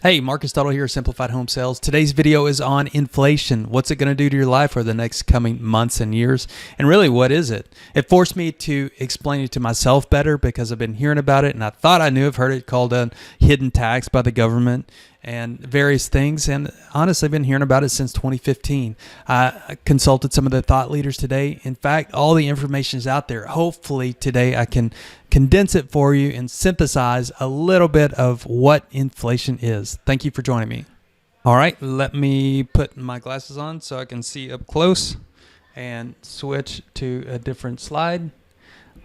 Hey, Marcus Tuttle here, Simplified Home Sales. Today's video is on inflation. What's it going to do to your life for the next coming months and years? And really, what is it? It forced me to explain it to myself better because I've been hearing about it and I thought I knew. I've heard it called a hidden tax by the government and various things. And honestly, I've been hearing about it since 2015. I consulted some of the thought leaders today. In fact, all the information is out there. Hopefully today I can condense it for you and synthesize a little bit of what inflation is. Thank you for joining me. All right, let me put my glasses on so I can see up close and switch to a different slide.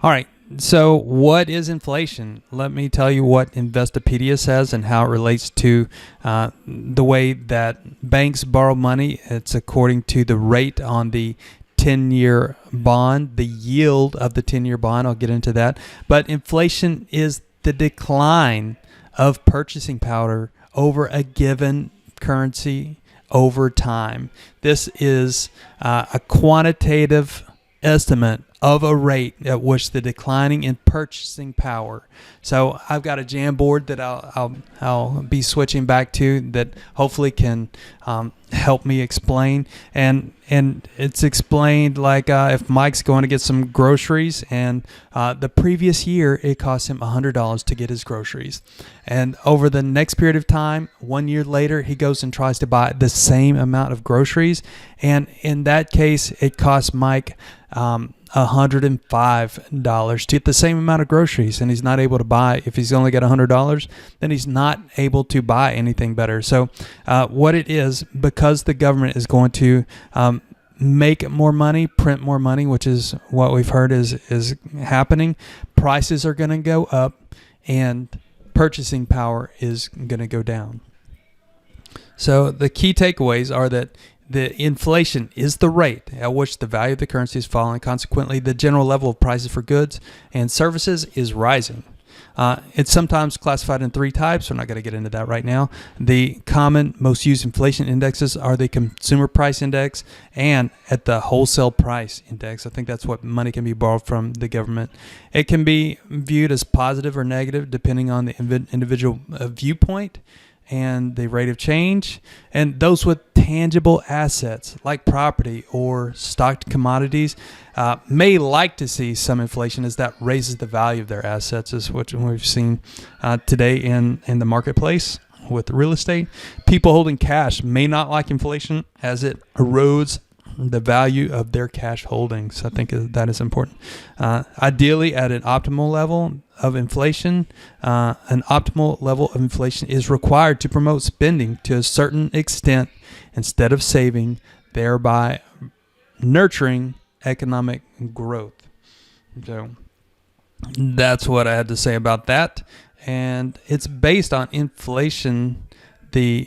All right, so what is inflation? Let me tell you what Investopedia says and how it relates to the way that banks borrow money. It's according to the rate on the 10-year bond, the yield of the 10-year bond. I'll get into that. But inflation is the decline of purchasing power over a given currency over time. This is a quantitative estimate of a rate at which the declining in purchasing power. So I've got a Jamboard that I'll be switching back to that hopefully can help me explain. And it's explained like if Mike's going to get some groceries and the previous year it cost him $100 to get his groceries. And over the next period of time, 1 year later, he goes and tries to buy the same amount of groceries. And in that case, it cost Mike $105 to get the same amount of groceries, and he's not able to buy. If he's only got $100, then he's not able to buy anything better. So what it is, because the government is going to make more money, print more money, which is what we've heard is happening, prices are going to go up and purchasing power is going to go down. So the key takeaways are that the inflation is the rate at which the value of the currency is falling. Consequently, the general level of prices for goods and services is rising. It's sometimes classified in three types. We're not going to get into that right now. The common, most used inflation indexes are the consumer price index and at the wholesale price index. I think that's what money can be borrowed from the government. It can be viewed as positive or negative depending on the individual viewpoint and the rate of change. And those with tangible assets like property or stocked commodities may like to see some inflation, as that raises the value of their assets, is what we've seen today in the marketplace with real estate. People holding cash may not like inflation as it erodes the value of their cash holdings. I think that is important. Ideally, at an optimal level of inflation, is required to promote spending to a certain extent instead of saving, thereby nurturing economic growth. So that's what I had to say about that. And it's based on inflation. The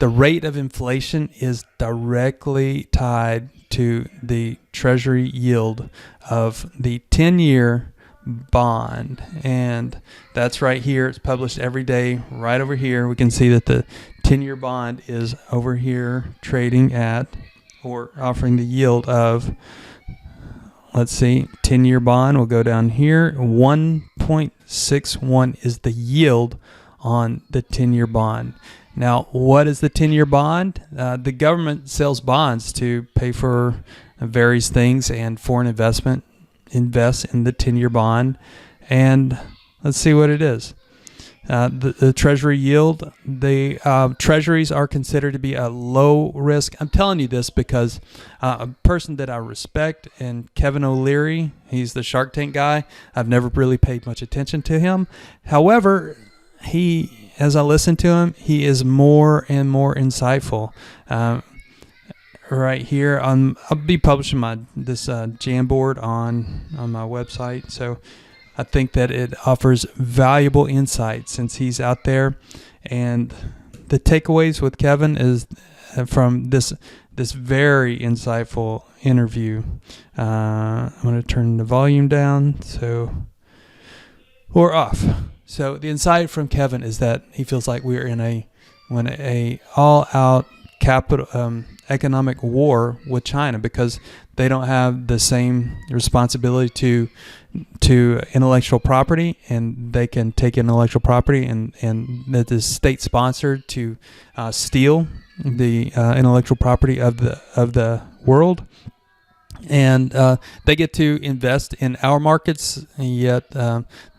rate of inflation is directly tied to the treasury yield of the 10-year bond, and that's right here. It's published every day. Right over here, we can see that the 10-year bond is over here trading at, or offering the yield of, let's see, 10-year bond will go down here. 1.61 is the yield on the 10-year bond. Now, what is the 10-year bond? The government sells bonds to pay for various things, and foreign investment invests in the 10-year bond. And let's see what it is. The treasury yield, the treasuries are considered to be a low risk. I'm telling you this because a person that I respect, and Kevin O'Leary, he's the Shark Tank guy. I've never really paid much attention to him. However, as I listen to him, he is more and more insightful. Right here, I'll be publishing this Jamboard on my website. So I think that it offers valuable insight since he's out there. And the takeaways with Kevin is from this very insightful interview. I'm going to turn the volume down or off. So the insight from Kevin is that he feels like we're in a all-out economic war with China because they don't have the same responsibility to intellectual property, and they can take intellectual property and that is state sponsored to steal the intellectual property of the world. And they get to invest in our markets, yet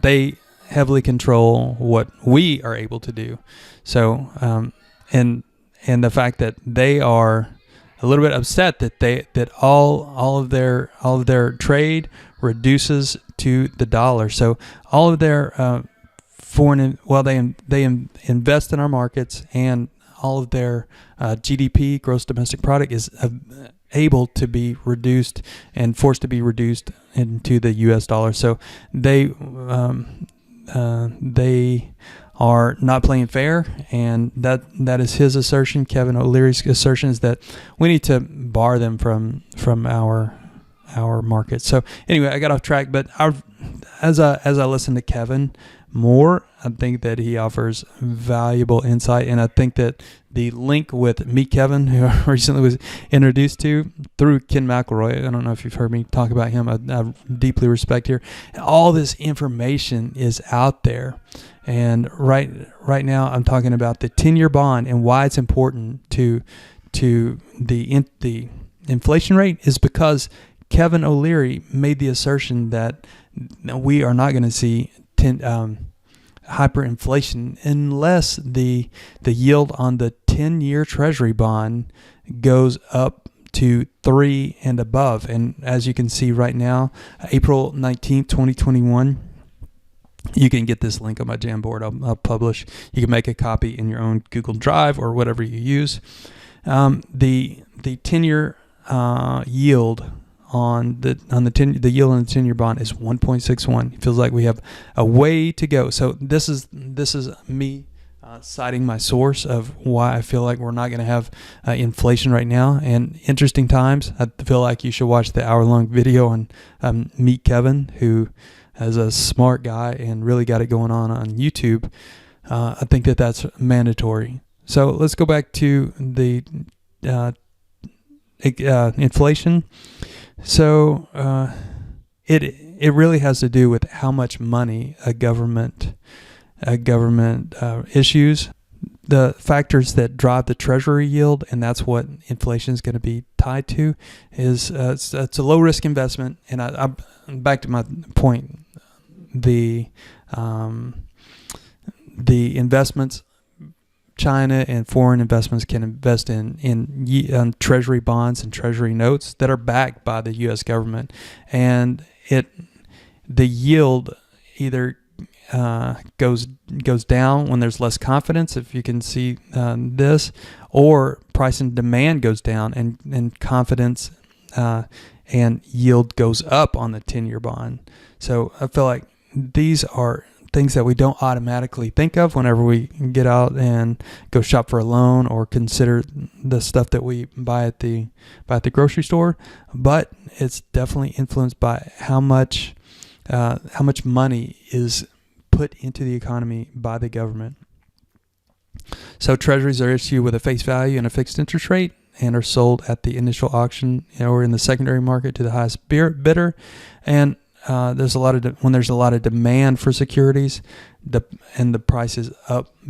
they heavily control what we are able to do. So, and the fact that they are a little bit upset that all of their trade reduces to the dollar. So all of their they invest in our markets, and all of their GDP, gross domestic product, is able to be reduced and forced to be reduced into the U.S. dollar. So they are not playing fair, and that is his assertion. Kevin O'Leary's assertion is that we need to bar them from our market. So anyway, I got off track, but as I listen to Kevin more, I think that he offers valuable insight, and I think that the link with Meet Kevin, who I recently was introduced to through Ken McElroy, I don't know if you've heard me talk about him, I deeply respect here. All this information is out there, and right now I'm talking about the 10-year bond and why it's important to the inflation rate is because Kevin O'Leary made the assertion that we are not going to see hyperinflation unless the yield on the 10-year Treasury bond goes up to 3 and above. And as you can see right now, April 19th, 2021, you can get this link on my Jamboard. I'll publish. You can make a copy in your own Google Drive or whatever you use. The 10-year yield on the yield on the 10-year bond is 1.61. It feels like we have a way to go. So this is me citing my source of why I feel like we're not going to have inflation right now. And interesting times. I feel like you should watch the hour-long video on Meet Kevin, who is a smart guy and really got it going on YouTube. I think that's mandatory. So let's go back to the inflation. So it really has to do with how much money a government issues. The factors that drive the Treasury yield, and that's what inflation is going to be tied to, is it's a low risk investment. And I'm back to my point. The investments, China and foreign investments can invest in Treasury bonds and Treasury notes that are backed by the U.S. government, and the yield either goes down when there's less confidence, if you can see this, or price and demand goes down, and confidence and yield goes up on the 10-year bond. So I feel like these are things that we don't automatically think of whenever we get out and go shop for a loan or consider the stuff that we buy at the grocery store, but it's definitely influenced by how much money is put into the economy by the government. So treasuries are issued with a face value and a fixed interest rate, and are sold at the initial auction or in the secondary market to the highest bidder. And there's a lot of demand for securities, and the price is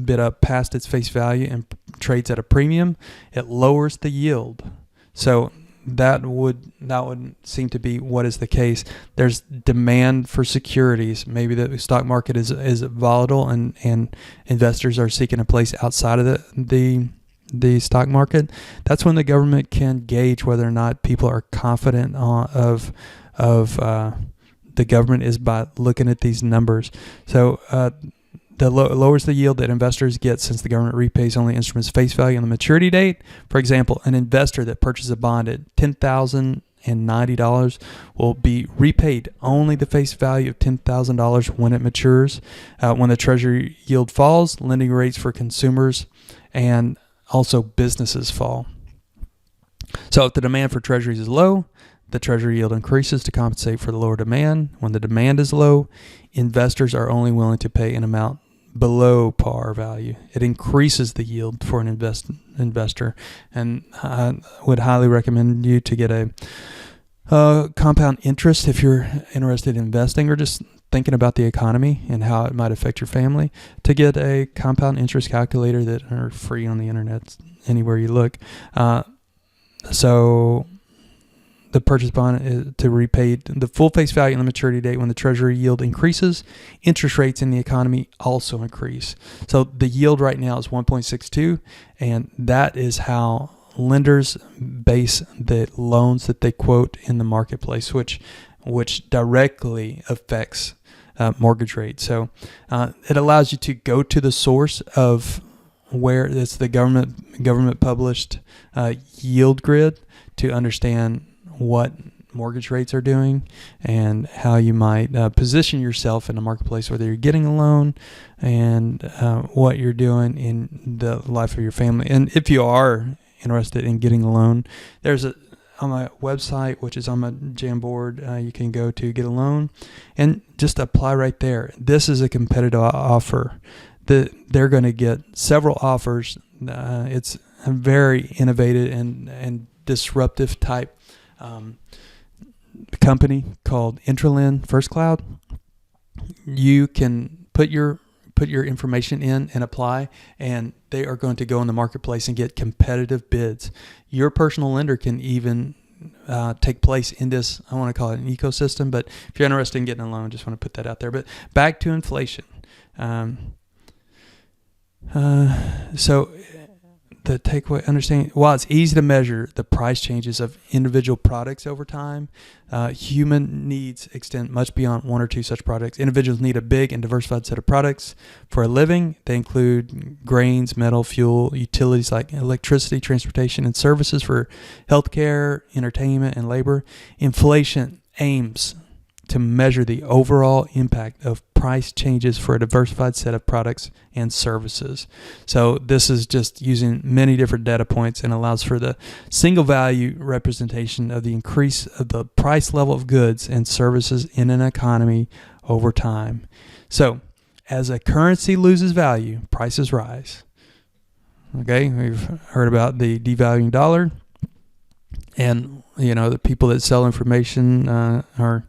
bid up past its face value and trades at a premium, it lowers the yield. So that would seem to be what is the case. There's demand for securities. Maybe the stock market is volatile, and investors are seeking a place outside of the stock market. That's when the government can gauge whether or not people are confident of the government is by looking at these numbers. So lowers the yield that investors get since the government repays only instruments face value on the maturity date. For example, an investor that purchases a bond at $10,090 will be repaid only the face value of $10,000 when it matures. When the Treasury yield falls, lending rates for consumers and also businesses fall. So if the demand for treasuries is low, the Treasury yield increases to compensate for the lower demand. When the demand is low, investors are only willing to pay an amount below par value. It increases the yield for an investor. And I would highly recommend you to get a compound interest if you're interested in investing or just thinking about the economy and how it might affect your family, to get a compound interest calculator that are free on the internet anywhere you look. So the purchase bond is to repay the full face value on the maturity date. When the treasury yield increases, interest rates in the economy also increase. So the yield right now is 1.62, and that is how lenders base the loans that they quote in the marketplace, which directly affects mortgage rate. So it allows you to go to the source of where it's the government published yield grid to understand what mortgage rates are doing and how you might position yourself in the marketplace, whether you're getting a loan and what you're doing in the life of your family. And if you are interested in getting a loan, there's on my website, which is on my Jamboard, you can go to get a loan and just apply right there. This is a competitive offer. They're going to get several offers. It's a very innovative and disruptive type company called Intralend First Cloud. You can put your information in and apply, and they are going to go in the marketplace and get competitive bids. Your personal lender can even take place in this, I want to call it an ecosystem, but if you're interested in getting a loan, just want to put that out there. But back to inflation. So the takeaway, understanding, while it's easy to measure the price changes of individual products over time, human needs extend much beyond one or two such products. Individuals need a big and diversified set of products for a living. They include grains, metal, fuel, utilities like electricity, transportation, and services for healthcare, entertainment, and labor. Inflation aims to measure the overall impact of price changes for a diversified set of products and services. So this is just using many different data points and allows for the single value representation of the increase of the price level of goods and services in an economy over time. So as a currency loses value, prices rise. Okay, we've heard about the devaluing dollar, and the people that sell information are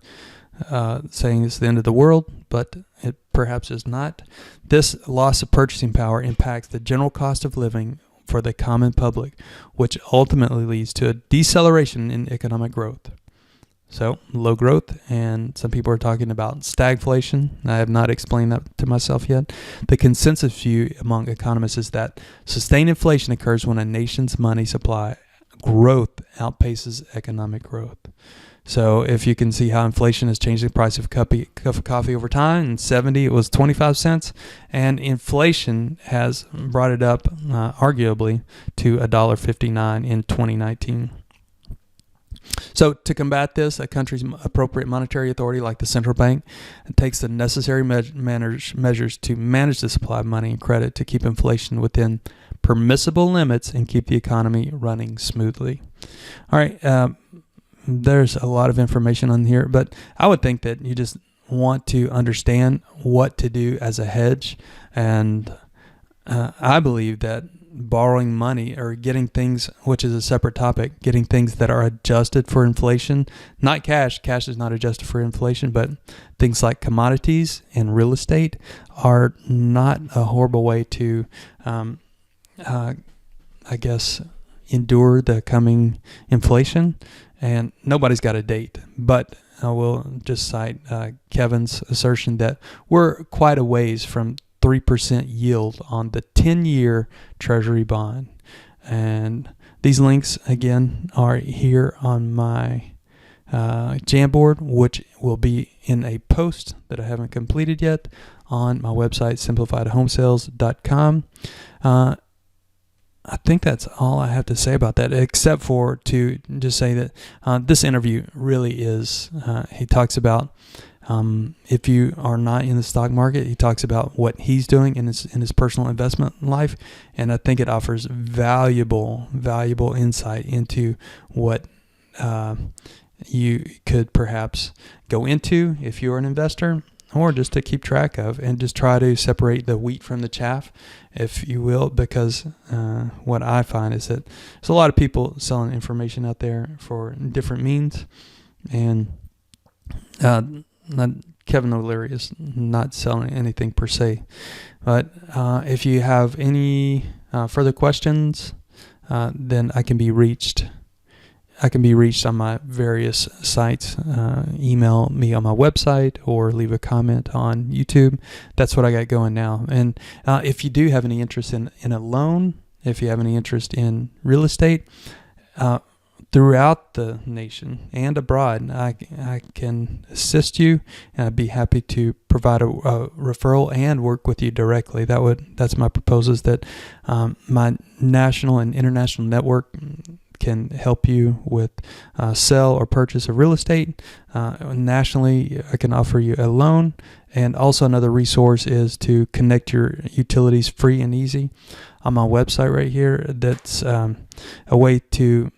saying it's the end of the world, but it perhaps is not. This loss of purchasing power impacts the general cost of living for the common public, which ultimately leads to a deceleration in economic growth. So low growth, and some people are talking about stagflation. I have not explained that to myself yet. The consensus view among economists is that sustained inflation occurs when a nation's money supply growth outpaces economic growth. So if you can see how inflation has changed the price of a cup of coffee over time, in 1970 it was 25 cents, and inflation has brought it up arguably to $1.59 in 2019. So to combat this, a country's appropriate monetary authority like the central bank takes the necessary measures to manage the supply of money and credit to keep inflation within permissible limits and keep the economy running smoothly. All right. There's a lot of information on here, but I would think that you just want to understand what to do as a hedge. And I believe that borrowing money or getting things, which is a separate topic, getting things that are adjusted for inflation, not cash. Cash is not adjusted for inflation, but things like commodities and real estate are not a horrible way to, endure the coming inflation. And nobody's got a date, but I will just cite Kevin's assertion that we're quite a ways from 3% yield on the 10-year Treasury bond. And these links, again, are here on my Jamboard, which will be in a post that I haven't completed yet on my website, simplifiedhomesales.com. I think that's all I have to say about that, except for to just say that this interview really is, he talks about if you are not in the stock market, he talks about what he's doing in his personal investment life, and I think it offers valuable insight into what you could perhaps go into if you're an investor, or just to keep track of, and just try to separate the wheat from the chaff, if you will, because what I find is that there's a lot of people selling information out there for different means, and Kevin O'Leary is not selling anything per se. But if you have any further questions, then I can be reached. I can be reached on my various sites. Email me on my website or leave a comment on YouTube. That's what I got going now. And if you do have any interest in a loan, if you have any interest in real estate, throughout the nation and abroad, I can assist you, and I'd be happy to provide a referral and work with you directly. That's my proposal, is that my national and international network can help you with sell or purchase of real estate. Nationally, I can offer you a loan, and also another resource is to connect your utilities free and easy on my website right here. That's a way to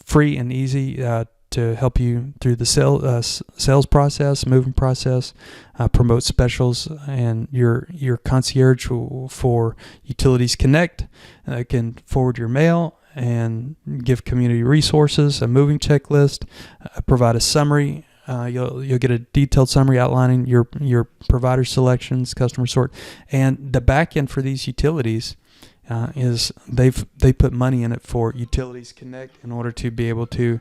free and easy to help you through the sales process, moving process, promote specials, and your concierge for Utilities Connect can forward your mail and give community resources, a moving checklist, provide a summary. You'll get a detailed summary outlining your provider selections, customer sort, and the back end for these utilities is they put money in it for Utilities Connect in order to be able to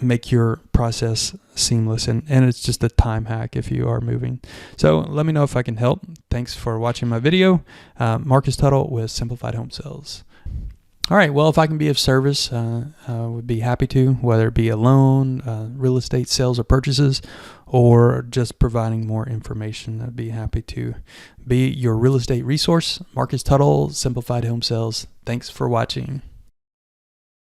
make your process seamless, and it's just a time hack if you are moving. So let me know if I can help. Thanks for watching my video. Marcus Tuttle with Simplified Home Sales. All right, well, if I can be of service, I would be happy to, whether it be a loan, real estate sales or purchases, or just providing more information. I'd be happy to be your real estate resource. Marcus Tuttle, Simplified Home Sales. Thanks for watching.